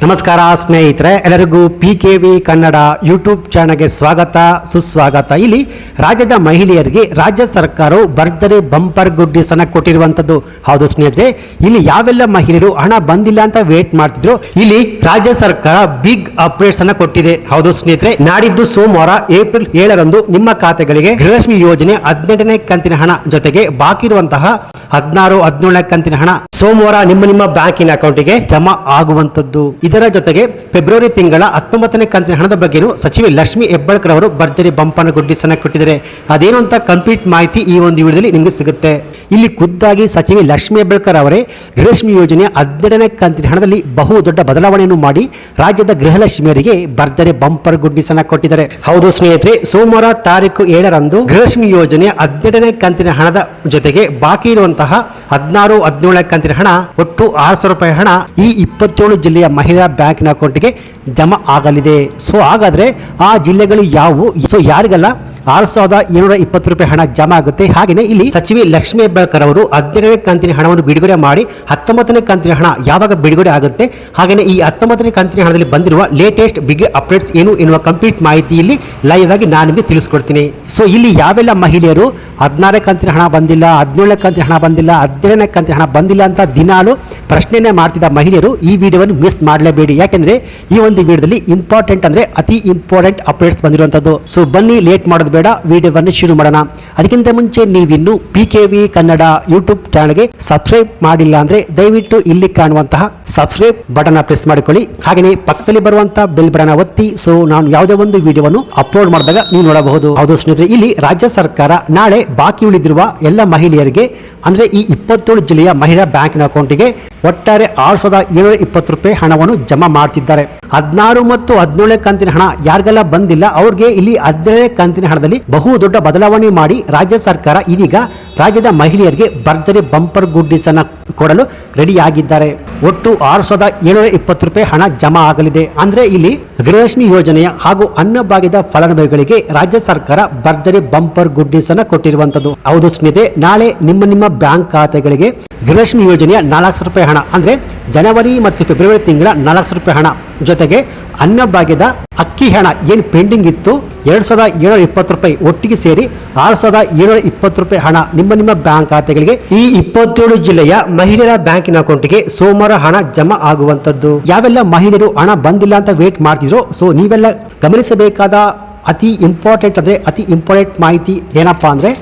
ನಮಸ್ಕಾರ ಸ್ನೇಹಿತರೆ, ಎಲ್ಲರಿಗೂ PKV ಕನ್ನಡ ಯೂಟ್ಯೂಬ್ ಚಾನಲ್ಗೆ ಸ್ವಾಗತ ಸುಸ್ವಾಗತ. ಇಲ್ಲಿ ರಾಜ್ಯದ ಮಹಿಳೆಯರಿಗೆ ರಾಜ್ಯ ಸರ್ಕಾರವು ಭರ್ಜರಿ ಬಂಪರ್ ಗುಡ್ ನ್ಯೂಸ್ ಅನ್ನು ಕೊಟ್ಟಿರುವಂತದ್ದು. ಹೌದು ಸ್ನೇಹಿತರೆ, ಇಲ್ಲಿ ಯಾವೆಲ್ಲ ಮಹಿಳೆಯರು ಹಣ ಬಂದಿಲ್ಲ ಅಂತ ವೇಟ್ ಮಾಡ್ತಿದ್ರು, ಇಲ್ಲಿ ರಾಜ್ಯ ಸರ್ಕಾರ ಬಿಗ್ ಅಪ್ಡೇಟ್ಸ್ ಅನ್ನು ಕೊಟ್ಟಿದೆ. ಹೌದು ಸ್ನೇಹಿತರೆ, ನಾಡಿದ್ದು ಸೋಮವಾರ ಏಪ್ರಿಲ್ 7ರಂದು ನಿಮ್ಮ ಖಾತೆಗಳಿಗೆ ಗೃಹಲಕ್ಷ್ಮಿ ಯೋಜನೆ 18ನೇ ಕಂತಿನ ಹಣ ಜೊತೆಗೆ ಬಾಕಿ ಇರುವಂತಹ 16, 17ನೇ ಕಂತಿನ ಹಣ ಸೋಮವಾರ ನಿಮ್ಮ ಬ್ಯಾಂಕಿನ ಅಕೌಂಟಿಗೆ ಜಮಾ ಆಗುವಂತದ್ದು. ಇದರ ಜೊತೆಗೆ ಫೆಬ್ರವರಿ ತಿಂಗಳ 19ನೇ ಕಂತಿನ ಹಣದ ಬಗ್ಗೆನೂ ಸಚಿವೆ ಲಕ್ಷ್ಮಿ ಹೆಬ್ಬಾಳ್ಕರ್ ಅವರು ಭರ್ಜರಿ ಬಂಪರ್ ಗುಡ್ ನ್ಯೂಸ್ ಅನ್ನು ಕೊಟ್ಟಿದ್ದಾರೆ. ಅದೇನು ಅಂತ ಕಂಪ್ಲೀಟ್ ಮಾಹಿತಿ ಈ ಒಂದು ವಿಡಿಯೋದಲ್ಲಿ ನಿಮಗೆ ಸಿಗುತ್ತೆ. ಇಲ್ಲಿ ಖುದ್ದಾಗಿ ಸಚಿವೆ ಲಕ್ಷ್ಮಿ ಹೆಬ್ಬಾಳ್ಕರ್ ಅವರೇ ಗೃಹಲಕ್ಷ್ಮಿ ಯೋಜನೆಯ 12ನೇ ಕಂತಿನ ಹಣದಲ್ಲಿ ಬಹು ದೊಡ್ಡ ಬದಲಾವಣೆಯನ್ನು ಮಾಡಿ ರಾಜ್ಯದ ಗೃಹಲಕ್ಷ್ಮಿಯರಿಗೆ ಭರ್ಜರಿ ಬಂಪರ್ ಗುಡ್ ನ್ಯೂಸ್ ಅನ್ನು ಕೊಟ್ಟಿದ್ದಾರೆ. ಹೌದು ಸ್ನೇಹಿತರೆ, ಸೋಮವಾರ ತಾರೀಕು 7ರಂದು ಗೃಹಲಕ್ಷ್ಮಿ ಯೋಜನೆಯ 12ನೇ ಕಂತಿನ ಹಣದ ಜೊತೆಗೆ ಬಾಕಿ ಇರುವಂತಹ 16, 17ನೇ ಕಂತಿನ ಹಣ ಒಟ್ಟು 600 ರೂಪಾಯಿ ಹಣ ಈ 27 ಜಿಲ್ಲೆಯ ಮಹಿಳಾ ಬ್ಯಾಂಕಿನ ಅಕೌಂಟ್ಗೆ ಜಮಾ ಆಗಲಿದೆ. ಸೊ ಹಾಗಾದ್ರೆ ಆ ಜಿಲ್ಲೆಗಳು ಯಾವುವು? ಸೊ ಯಾರಿಗೆಲ್ಲ 6,720 ರೂಪಾಯಿ ಹಣ ಜಮಾ ಆಗುತ್ತೆ. ಹಾಗೆಯೇ ಇಲ್ಲಿ ಸಚಿವೆ ಲಕ್ಷ್ಮಿ ಹೆಬ್ಬಾಳ್ಕರ್ ಅವರು 12ನೇ ಕಂತಿನ ಹಣವನ್ನು ಬಿಡುಗಡೆ ಮಾಡಿ 19ನೇ ಕಂತಿನ ಹಣ ಯಾವಾಗ ಬಿಡುಗಡೆ ಆಗುತ್ತೆ, ಹಾಗೆಯೇ ಈ 19ನೇ ಕಂತಿನ ಹಣದಲ್ಲಿ ಬಂದಿರುವ ಲೇಟೆಸ್ಟ್ ಬಿಗ್ ಅಪ್ಡೇಟ್ಸ್ ಏನು ಎನ್ನುವ ಕಂಪ್ಲೀಟ್ ಮಾಹಿತಿ ಇಲ್ಲಿ ಲೈವ್ ಆಗಿ ನಾನು ನಿಮಗೆ ತಿಳಿಸ್ಕೊಡ್ತೀನಿ. ಸೊ ಇಲ್ಲಿ ಯಾವೆಲ್ಲ ಮಹಿಳೆಯರು 16ನೇ ಕಂತಿನ ಹಣ ಬಂದಿಲ್ಲ, 17ನೇ ಕಂತಿನ ಹಣ ಬಂದಿಲ್ಲ, 17ನೇ ಕಂತಿನ ಹಣ ಬಂದಿಲ್ಲ ಅಂತ ದಿನಾಲು ಪ್ರಶ್ನೆನೇ ಮಾಡ್ತಿದ್ದ ಮಹಿಳೆಯರು ಈ ವಿಡಿಯೋವನ್ನು ಮಿಸ್ ಮಾಡಲೇಬೇಡಿ. ಯಾಕೆಂದ್ರೆ ಈ ಒಂದು ವಿಡಿಯೋದಲ್ಲಿ ಇಂಪಾರ್ಟೆಂಟ್ ಅಂದ್ರೆ ಅತಿ ಇಂಪಾರ್ಟೆಂಟ್ ಅಪ್ಡೇಟ್ಸ್ ಬಂದಿರುವಂತದ್ದು. ಸೊ ಬನ್ನಿ, ಲೇಟ್ ಮಾಡೋದು ಬೇಡ, ವಿಡಿಯೋವನ್ನು ಶುರು ಮಾಡೋಣ. ಅದಕ್ಕಿಂತ ಮುಂಚೆ ನೀವಿನ್ನು PKV ಕನ್ನಡ ಯೂಟ್ಯೂಬ್ ಚಾನಲ್ಗೆ ಸಬ್ಸ್ಕ್ರೈಬ್ ಮಾಡಿಲ್ಲ ಅಂದ್ರೆ ದಯವಿಟ್ಟು ಇಲ್ಲಿ ಕಾಣುವಂತಹ ಸಬ್ಸ್ಕ್ರೈಬ್ ಬಟನ್ ಪ್ರೆಸ್ ಮಾಡಿಕೊಳ್ಳಿ. ಹಾಗೆಯೇ ಪಕ್ಕದಲ್ಲಿ ಬರುವಂತಹ ಬೆಲ್ ಬಟನ್ ಒತ್ತಿ. ಸೊ ನಾನು ಯಾವುದೇ ಒಂದು ವಿಡಿಯೋವನ್ನು ಅಪ್ಲೋಡ್ ಮಾಡಿದಾಗ ನೀವು ನೋಡಬಹುದು. ಹೌದು ಸ್ನೇಹಿತರೆ, ಇಲ್ಲಿ ರಾಜ್ಯ ಸರ್ಕಾರ ನಾಳೆ ಬಾಕಿ ಉಳಿದಿರುವ ಎಲ್ಲ ಮಹಿಳೆಯರಿಗೆ ಅಂದ್ರೆ ಈ 27 ಜಿಲ್ಲೆಯ ಮಹಿಳಾ ಬ್ಯಾಂಕಿನ ಅಕೌಂಟಿಗೆ ಒಟ್ಟಾರೆ 6,720 ರೂಪಾಯಿ ಹಣವನ್ನು ಜಮಾ ಮಾಡ್ತಿದ್ದಾರೆ. 16 ಮತ್ತು 17ನೇ ಕಂತಿನ ಹಣ ಯಾರಿಗೆಲ್ಲ ಬಂದಿಲ್ಲ ಅವ್ರಿಗೆ ಇಲ್ಲಿ 17ನೇ ಕಂತಿನ ಹಣದಲ್ಲಿ ಬಹು ದೊಡ್ಡ ಬದಲಾವಣೆ ಮಾಡಿ ರಾಜ್ಯ ಸರ್ಕಾರ ಇದೀಗ ರಾಜ್ಯದ ಮಹಿಳೆಯರಿಗೆ ಭರ್ಜರಿ ಬಂಪರ್ ಗುಡ್ ನ್ಯೂಸ್ ಅನ್ನು ಕೊಡಲು ರೆಡಿ ಆಗಿದ್ದಾರೆ. ಒಟ್ಟು 6,720 ರೂಪಾಯಿ ಹಣ ಜಮಾ ಆಗಲಿದೆ. ಅಂದ್ರೆ ಇಲ್ಲಿ ಗೃಹಲಕ್ಷ್ಮಿ ಯೋಜನೆಯ ಹಾಗೂ ಅನ್ನಭಾಗ್ಯದ ಫಲಾನುಭವಿಗಳಿಗೆ ರಾಜ್ಯ ಸರ್ಕಾರ ಭರ್ಜರಿ ಬಂಪರ್ ಗುಡ್ ನ್ಯೂಸ್ ಅನ್ನು ಕೊಟ್ಟಿರುವಂತದ್ದು. ಹೌದು ಸ್ನೇಹಿತರೆ, ನಾಳೆ ನಿಮ್ಮ ಬ್ಯಾಂಕ್ ಖಾತೆಗಳಿಗೆ ಗೃಹಲಕ್ಷ್ಮಿ ಯೋಜನೆಯ 400 ರೂಪಾಯಿ ಹಣ ಅಂದ್ರೆ ಜನವರಿ ಮತ್ತು ಫೆಬ್ರವರಿ ತಿಂಗಳ 400 ರೂಪಾಯಿ ಹಣ ಜೊತೆಗೆ ಅನ್ನಭಾಗ್ಯದ ಅಕ್ಕಿ ಹಣ ಏನು ಪೆಂಡಿಂಗ್ ಇತ್ತು 2,720 ರೂಪಾಯಿ ಒಟ್ಟಿಗೆ ಸೇರಿ 6,720 ರೂಪಾಯಿ ಹಣ ನಿಮ್ಮ ಬ್ಯಾಂಕ್ ಖಾತೆಗಳಿಗೆ ಈ 27 ಜಿಲ್ಲೆಯ ಮಹಿಳೆಯರ ಬ್ಯಾಂಕಿನ ಅಕೌಂಟ್ಗೆ ಸೋಮವಾರ ಹಣ ಜಮಾ ಆಗುವಂತದ್ದು. ಯಾವೆಲ್ಲ ಮಹಿಳೆಯರು ಹಣ ಬಂದಿಲ್ಲ ಅಂತ ವೇಟ್ ಮಾಡ್ತಿದ್ರು, ಸೊ ನೀವೆಲ್ಲ ಗಮನಿಸಬೇಕಾದ ಅತಿ ಇಂಪಾರ್ಟೆಂಟ್ ಮಾಹಿತಿ ಏನಪ್ಪಾ ಅಂದ್ರೆ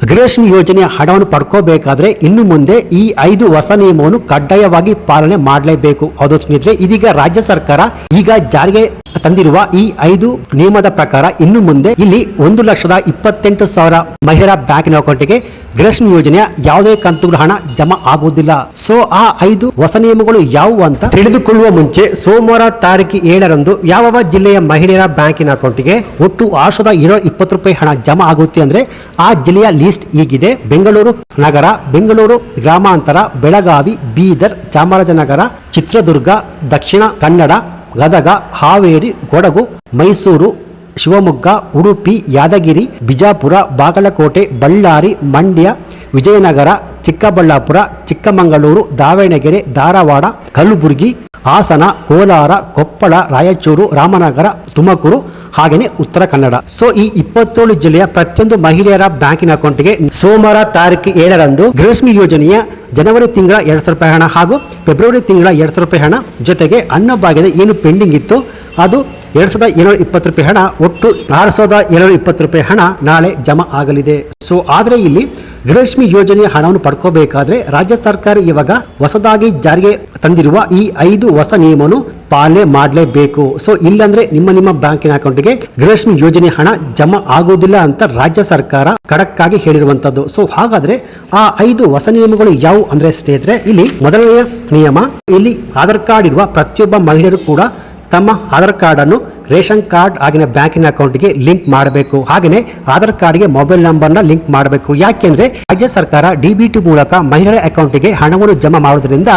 ಗೃಹಲಕ್ಷ್ಮಿ ಯೋಜನೆಯ ಹಣವನ್ನು ಪಡ್ಕೋಬೇಕಾದ್ರೆ ಇನ್ನು ಮುಂದೆ ಈ 5 ಹೊಸ ನಿಯಮವನ್ನು ಕಡ್ಡಾಯವಾಗಿ ಪಾಲನೆ ಮಾಡಲೇಬೇಕು. ಹೌದು ಸ್ನೇಹಿತರೆ, ಇದೀಗ ರಾಜ್ಯ ಸರ್ಕಾರ ಈಗ ಜಾರಿಗೆ ತಂದಿರುವ ಈ 5 ನಿಯಮದ ಪ್ರಕಾರ ಇನ್ನು ಮುಂದೆ ಇಲ್ಲಿ 1,28,000 ಮಹಿಳಾ ಬ್ಯಾಂಕಿನ ಅಕೌಂಟ್ಗೆ ಗೃಹಲಕ್ಷ್ಮಿ ಯೋಜನೆಯ ಯಾವುದೇ ಕಂತುಗಳ ಹಣ ಜಮಾ ಆಗುವುದಿಲ್ಲ. ಸೊ ಆ 5 ಹೊಸ ನಿಯಮಗಳು ಯಾವುವು ಅಂತ ತಿಳಿದುಕೊಳ್ಳುವ ಮುಂಚೆ ಸೋಮವಾರ ತಾರೀಕು 7ರಂದು ಯಾವ ಜಿಲ್ಲೆಯ ಮಹಿಳೆಯರ ಬ್ಯಾಂಕಿನ ಅಕೌಂಟ್ಗೆ ಒಟ್ಟು 6,720 ರೂಪಾಯಿ ಹಣ ಜಮಾ ಆಗುತ್ತೆ ಅಂದ್ರೆ ಆ ಜಿಲ್ಲೆಯ ಲಿಸ್ಟ್ ಹೀಗಿದೆ. ಬೆಂಗಳೂರು ನಗರ, ಬೆಂಗಳೂರು ಗ್ರಾಮಾಂತರ, ಬೆಳಗಾವಿ, ಬೀದರ್, ಚಾಮರಾಜನಗರ, ಚಿತ್ರದುರ್ಗ, ದಕ್ಷಿಣ ಕನ್ನಡ, ಗದಗ, ಹಾವೇರಿ, ಕೊಡಗು, ಮೈಸೂರು, ಶಿವಮೊಗ್ಗ, ಉಡುಪಿ, ಯಾದಗಿರಿ, ಬಿಜಾಪುರ, ಬಾಗಲಕೋಟೆ, ಬಳ್ಳಾರಿ, ಮಂಡ್ಯ, ವಿಜಯನಗರ, ಚಿಕ್ಕಬಳ್ಳಾಪುರ, ಚಿಕ್ಕಮಗಳೂರು, ದಾವಣಗೆರೆ, ಧಾರವಾಡ, ಕಲಬುರಗಿ, ಹಾಸನ, ಕೋಲಾರ, ಕೊಪ್ಪಳ, ರಾಯಚೂರು, ರಾಮನಗರ, ತುಮಕೂರು ಹಾಗೆಯೇ ಉತ್ತರ ಕನ್ನಡ. ಸೊ ಈ 27 ಜಿಲ್ಲೆಯ ಪ್ರತಿಯೊಂದು ಮಹಿಳೆಯರ ಬ್ಯಾಂಕಿನ ಅಕೌಂಟ್ಗೆ ಸೋಮವಾರ ತಾರೀಕು 7ರಂದು ಗೃಹಲಕ್ಷ್ಮಿ ಯೋಜನೆಯ ಜನವರಿ ತಿಂಗಳ 200 ರೂಪಾಯಿ ಹಣ ಹಾಗೂ ಫೆಬ್ರವರಿ ತಿಂಗಳ 200 ರೂಪಾಯಿ ಹಣ ಜೊತೆಗೆ ಅನ್ನಭಾಗ್ಯದ ಏನು ಪೆಂಡಿಂಗ್ ಇತ್ತು ಅದು 2,720 ರೂಪಾಯಿ ಹಣ ಒಟ್ಟು 6,720 ರೂಪಾಯಿ ಹಣ ನಾಳೆ ಜಮಾ ಆಗಲಿದೆ. ಸೊ ಆದ್ರೆ ಇಲ್ಲಿ ಗೃಹಲಕ್ಷ್ಮಿ ಯೋಜನೆಯ ಹಣವನ್ನು ಪಡ್ಕೋಬೇಕಾದ್ರೆ ರಾಜ್ಯ ಸರ್ಕಾರ ಇವಾಗ ಹೊಸದಾಗಿ ಜಾರಿಗೆ ತಂದಿರುವ ಈ 5 ಹೊಸ ನಿಯಮವನ್ನು ಪಾಲನೆ ಮಾಡಲೇಬೇಕು. ಸೊ ಇಲ್ಲಂದ್ರೆ ನಿಮ್ಮ ಬ್ಯಾಂಕಿನ ಅಕೌಂಟ್ಗೆ ಗೃಹಲಕ್ಷ್ಮಿ ಯೋಜನೆ ಹಣ ಜಮಾ ಆಗುವುದಿಲ್ಲ ಅಂತ ರಾಜ್ಯ ಸರ್ಕಾರ ಖಡಕ್ ಆಗಿ ಹೇಳಿರುವಂತದ್ದು. ಸೊ ಹಾಗಾದ್ರೆ ಆ 5 ಹೊಸ ನಿಯಮಗಳು ಯಾವುವು ಅಂದ್ರೆ ಸ್ನೇಹಿತರೆ, ಇಲ್ಲಿ ಮೊದಲನೆಯ ನಿಯಮ, ಇಲ್ಲಿ ಆಧಾರ್ ಕಾರ್ಡ್ ಇರುವ ಪ್ರತಿಯೊಬ್ಬ ಮಹಿಳೆಯರು ಕೂಡ ತಮ್ಮ ಆಧಾರ್ ಕಾರ್ಡ್ ಅನ್ನು ರೇಷನ್ ಕಾರ್ಡ್ ಆಗಿನ ಬ್ಯಾಂಕಿನ ಅಕೌಂಟ್ಗೆ ಲಿಂಕ್ ಮಾಡಬೇಕು. ಹಾಗೆಯೇ ಆಧಾರ್ ಕಾರ್ಡ್ಗೆ ಮೊಬೈಲ್ ನಂಬರ್ನ ಲಿಂಕ್ ಮಾಡಬೇಕು. ಯಾಕೆಂದ್ರೆ ರಾಜ್ಯ ಸರ್ಕಾರ DBT ಮೂಲಕ ಮಹಿಳೆಯರ ಅಕೌಂಟ್ಗೆ ಹಣವನ್ನು ಜಮಾ ಮಾಡುವುದರಿಂದ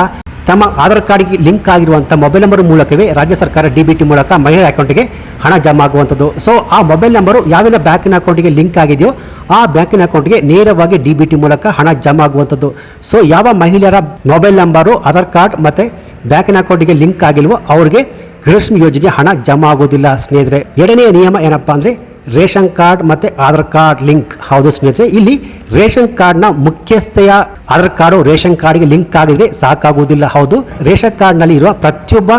ತಮ್ಮ ಆಧಾರ್ ಕಾರ್ಡ್ಗೆ ಲಿಂಕ್ ಆಗಿರುವಂತಹ ಮೊಬೈಲ್ ನಂಬರ್ ಮೂಲಕವೇ ರಾಜ್ಯ ಸರ್ಕಾರ DBT ಮೂಲಕ ಮಹಿಳೆಯರ ಅಕೌಂಟ್ಗೆ ಹಣ ಜಮಾ ಆಗುವಂಥದ್ದು. ಸೊ ಆ ಮೊಬೈಲ್ ನಂಬರು ಯಾವೆಲ್ಲ ಬ್ಯಾಂಕಿನ ಅಕೌಂಟ್ಗೆ ಲಿಂಕ್ ಆಗಿದೆಯೋ ಆ ಬ್ಯಾಂಕಿನ ಅಕೌಂಟ್ಗೆ ನೇರವಾಗಿ DBT ಮೂಲಕ ಹಣ ಜಮಾ ಆಗುವಂಥದ್ದು. ಸೊ ಯಾವ ಮಹಿಳೆಯರ ಮೊಬೈಲ್ ನಂಬರು, ಆಧಾರ್ ಕಾರ್ಡ್ ಮತ್ತೆ ಬ್ಯಾಂಕಿನ ಅಕೌಂಟಿಗೆ ಲಿಂಕ್ ಆಗಿಲ್ವೋ ಅವ್ರಿಗೆ ಗೃಹಲಕ್ಷ್ಮಿ ಯೋಜನೆ ಹಣ ಜಮಾ ಆಗೋದಿಲ್ಲ ಸ್ನೇಹಿತರೆ. ಎರಡನೆಯ ನಿಯಮ ಏನಪ್ಪಾ ಅಂದರೆ ರೇಷನ್ ಕಾರ್ಡ್ ಮತ್ತು ಆಧಾರ್ ಕಾರ್ಡ್ ಲಿಂಕ್. ಹೌದು ಸ್ನೇಹಿತರೆ, ಇಲ್ಲಿ ರೇಷನ್ ಕಾರ್ಡ್ನ ಮುಖ್ಯಸ್ಥೆಯ ಆಧಾರ್ ಕಾರ್ಡು ರೇಷನ್ ಕಾರ್ಡ್ಗೆ ಲಿಂಕ್ ಆಗಿದ್ರೆ ಸಾಕಾಗುವುದಿಲ್ಲ. ಹೌದು, ರೇಷನ್ ಕಾರ್ಡ್ನಲ್ಲಿ ಇರುವ ಪ್ರತಿಯೊಬ್ಬ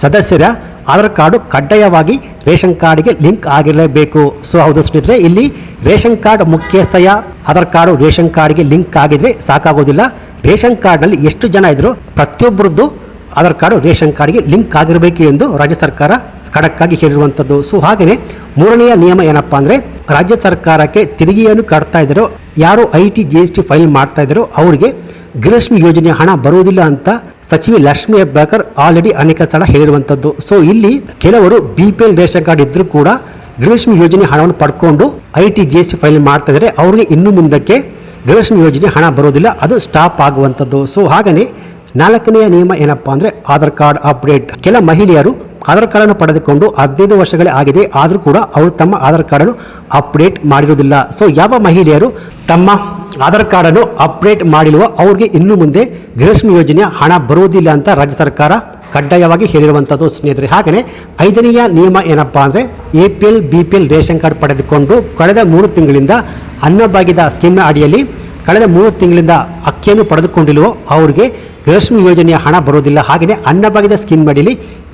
ಸದಸ್ಯರ ಆಧಾರ್ ಕಾರ್ಡು ಕಡ್ಡಾಯವಾಗಿ ರೇಷನ್ ಕಾರ್ಡ್ಗೆ ಲಿಂಕ್ ಆಗಿರಲೇಬೇಕು. ಸೊ ಹೌದು ಸ್ನೇಹಿತರೆ, ಇಲ್ಲಿ ರೇಷನ್ ಕಾರ್ಡ್ ಮುಖ್ಯಸ್ಥೆಯ ಆಧಾರ್ ಕಾರ್ಡು ರೇಷನ್ ಕಾರ್ಡ್ಗೆ ಲಿಂಕ್ ಆಗಿದ್ರೆ ಸಾಕಾಗೋದಿಲ್ಲ. ರೇಷನ್ ಕಾರ್ಡ್ನಲ್ಲಿ ಎಷ್ಟು ಜನ ಇದ್ರು ಪ್ರತಿಯೊಬ್ಬರದ್ದು ಆಧಾರ್ ಕಾರ್ಡು ರೇಷನ್ ಕಾರ್ಡ್ಗೆ ಲಿಂಕ್ ಆಗಿರಬೇಕು ಎಂದು ರಾಜ್ಯ ಸರ್ಕಾರ ಖಡಕ್ಕಾಗಿ ಹೇಳಿರುವಂಥದ್ದು. ಸೊ ಹಾಗೆಯೇ ಮೂರನೆಯ ನಿಯಮ ಏನಪ್ಪಾ ಅಂದರೆ ರಾಜ್ಯ ಸರ್ಕಾರಕ್ಕೆ ತೆರಿಗೆಯನ್ನು ಕಟ್ತಾ ಇದ್ದಾರೋ, ಯಾರು IT GST ಫೈಲ್ ಮಾಡ್ತಾ ಇದ್ದಾರೋ ಅವರಿಗೆ ಗೃಹಲಕ್ಷ್ಮಿ ಯೋಜನೆ ಹಣ ಬರುವುದಿಲ್ಲ ಅಂತ ಸಚಿವೆ ಲಕ್ಷ್ಮೀ ಹೆಬ್ಬಾಳ್ಕರ್ ಆಲ್ರೆಡಿ ಅನೇಕ ಸಲ ಹೇಳಿರುವಂಥದ್ದು. ಸೊ ಇಲ್ಲಿ ಕೆಲವರು BPL ರೇಷನ್ ಕಾರ್ಡ್ ಇದ್ರೂ ಕೂಡ ಗೃಹಲಕ್ಷ್ಮಿ ಯೋಜನೆ ಹಣವನ್ನು ಪಡ್ಕೊಂಡು IT GST ಫೈಲ್ ಮಾಡ್ತಾ ಇದ್ದಾರೆ, ಅವರಿಗೆ ಇನ್ನು ಮುಂದಕ್ಕೆ ಗೃಹಲಕ್ಷ್ಮಿ ಯೋಜನೆ ಹಣ ಬರೋದಿಲ್ಲ, ಅದು ಸ್ಟಾಪ್ ಆಗುವಂಥದ್ದು. ಸೊ ಹಾಗೆಯೇ ನಾಲ್ಕನೆಯ ನಿಯಮ ಏನಪ್ಪಾ ಅಂದರೆ ಆಧಾರ್ ಕಾರ್ಡ್ ಅಪ್ಡೇಟ್. ಕೆಲ ಮಹಿಳೆಯರು ಆಧಾರ್ ಕಾರ್ಡನ್ನು ಪಡೆದುಕೊಂಡು 15 ವರ್ಷಗಳೇ ಆಗಿದೆ, ಆದರೂ ಕೂಡ ಅವರು ತಮ್ಮ ಆಧಾರ್ ಕಾರ್ಡನ್ನು ಅಪ್ಡೇಟ್ ಮಾಡಿರುವುದಿಲ್ಲ. ಸೊ ಯಾವ ಮಹಿಳೆಯರು ತಮ್ಮ ಆಧಾರ್ ಕಾರ್ಡನ್ನು ಅಪ್ಡೇಟ್ ಮಾಡಿಲ್ವೋ ಅವ್ರಿಗೆ ಇನ್ನು ಮುಂದೆ ಗೃಹಲಕ್ಷ್ಮಿ ಯೋಜನೆಯ ಹಣ ಬರುವುದಿಲ್ಲ ಅಂತ ರಾಜ್ಯ ಸರ್ಕಾರ ಕಡ್ಡಾಯವಾಗಿ ಹೇಳಿರುವಂಥದ್ದು ಸ್ನೇಹಿತರೆ. ಹಾಗೆಯೇ ಐದನೆಯ ನಿಯಮ ಏನಪ್ಪಾ ಅಂದರೆ APL BPL ರೇಷನ್ ಕಾರ್ಡ್ ಪಡೆದುಕೊಂಡು ಕಳೆದ 3 ತಿಂಗಳಿಂದ ಅನ್ನಭಾಗ್ಯದ ಸ್ಕೀಮ್ನ ಅಡಿಯಲ್ಲಿ ಕಳೆದ 3 ತಿಂಗಳಿಂದ ಅಕ್ಕಿಯನ್ನು ಪಡೆದುಕೊಂಡಿಲ್ವೋ ಅವ್ರಿಗೆ ಗೃಹಲಕ್ಷ್ಮಿ ಯೋಜನೆಯ ಹಣ ಬರೋದಿಲ್ಲ. ಹಾಗೆಯೇ ಅನ್ನಭಾಗ್ಯದ ಸ್ಕೀಮ್ ಅಡಿಯಲ್ಲಿ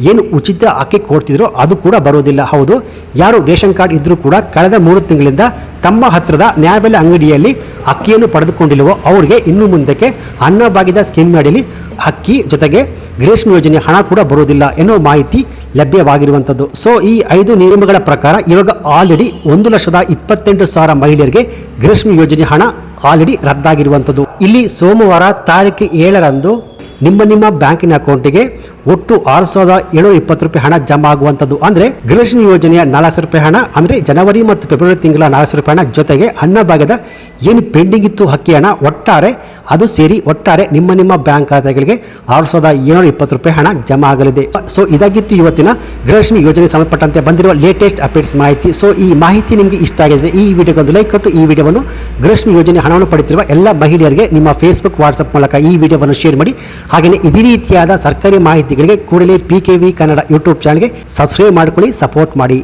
ಏನು ಉಚಿತ ಅಕ್ಕಿ ಕೊಡ್ತಿದ್ರೋ ಅದು ಕೂಡ ಬರೋದಿಲ್ಲ. ಹೌದು, ಯಾರು ರೇಷನ್ ಕಾರ್ಡ್ ಇದ್ರೂ ಕೂಡ ಕಳೆದ 3 ತಿಂಗಳಿಂದ ತಮ್ಮ ಹತ್ತಿರದ ನ್ಯಾಯಬೆಲೆ ಅಂಗಡಿಯಲ್ಲಿ ಅಕ್ಕಿಯನ್ನು ಪಡೆದುಕೊಂಡಿಲ್ವೋ ಅವರಿಗೆ ಇನ್ನು ಮುಂದಕ್ಕೆ ಅನ್ನಭಾಗ್ಯದ ಸ್ಕೀಮ್ ಅಡಿಯಲ್ಲಿ ಅಕ್ಕಿ ಜೊತೆಗೆ ಗೃಹಲಕ್ಷ್ಮಿ ಯೋಜನೆ ಹಣ ಕೂಡ ಬರೋದಿಲ್ಲ ಎನ್ನುವ ಮಾಹಿತಿ ಲಭ್ಯವಾಗಿರುವಂಥದ್ದು. ಸೊ ಈ 5 ನಿಯಮಗಳ ಪ್ರಕಾರ ಇವಾಗ ಆಲ್ರೆಡಿ 1,28,000 ಮಹಿಳೆಯರಿಗೆ ಗೃಹಲಕ್ಷ್ಮಿ ಯೋಜನೆ ಹಣ ಆಲ್ರೆಡಿ ರದ್ದಾಗಿರುವಂಥದ್ದು. ಇಲ್ಲಿ ಸೋಮವಾರ ತಾರೀಕು 7ರಂದು ನಿಮ್ಮ ಬ್ಯಾಂಕಿನ ಅಕೌಂಟಿಗೆ ಒಟ್ಟು 6,720 ರೂಪಾಯಿ ಹಣ ಜಮಾ ಆಗುವಂಥದ್ದು. ಅಂದರೆ ಗೃಹಲಕ್ಷ್ಮಿ ಯೋಜನೆಯ 4,00,000 ರೂಪಾಯಿ ಹಣ, ಅಂದರೆ ಜನವರಿ ಮತ್ತು ಫೆಬ್ರವರಿ ತಿಂಗಳ 4,00,000 ರೂಪಾಯಿ ಹಣ ಜೊತೆಗೆ ಅನ್ನಭಾಗ್ಯದ ಏನು ಪೆಂಡಿಂಗ್ ಇತ್ತು ಅಕ್ಕಿ ಹಣ ಒಟ್ಟಾರೆ ಅದು ಸೇರಿ ಒಟ್ಟಾರೆ ನಿಮ್ಮ ಬ್ಯಾಂಕ್ ಖಾತೆಗಳಿಗೆ 6,720 ರೂಪಾಯಿ ಹಣ ಜಮಾ ಆಗಲಿದೆ. ಸೊ ಇದಾಗಿತ್ತು ಇವತ್ತಿನ ಗೃಹಲಕ್ಷ್ಮಿ ಯೋಜನೆ ಸಂಬಂಧಪಟ್ಟಂತೆ ಬಂದಿರುವ ಲೇಟೆಸ್ಟ್ ಅಪ್ಡೇಟ್ಸ್ ಮಾಹಿತಿ. ಸೊ ಈ ಮಾಹಿತಿ ನಿಮಗೆ ಇಷ್ಟ ಆಗಿದ್ರೆ ಈ ವಿಡಿಯೋಗೆ ಒಂದು ಲೈಕ್ ಕೊಟ್ಟು ಈ ವಿಡಿಯೋವನ್ನು ಗೃಹಲಕ್ಷ್ಮಿ ಯೋಜನೆ ಹಣವನ್ನು ಪಡೆಯುತ್ತಿರುವ ಎಲ್ಲ ಮಹಿಳೆಯರಿಗೆ ನಿಮ್ಮ ಫೇಸ್ಬುಕ್ ವಾಟ್ಸಪ್ ಮೂಲಕ ಈ ವಿಡಿಯೋವನ್ನು ಶೇರ್ ಮಾಡಿ. ಹಾಗೆಯೇ ಇದೇ ರೀತಿಯಾದ ಸರ್ಕಾರಿ ಮಾಹಿತಿಗಳಿಗೆ ಕೂಡಲೇ PKV ಕನ್ನಡ ಯೂಟ್ಯೂಬ್ ಚಾನಲ್ಗೆ ಸಬ್ಸ್ಕ್ರೈಬ್ ಮಾಡಿಕೊಳ್ಳಿ, ಸಪೋರ್ಟ್ ಮಾಡಿ.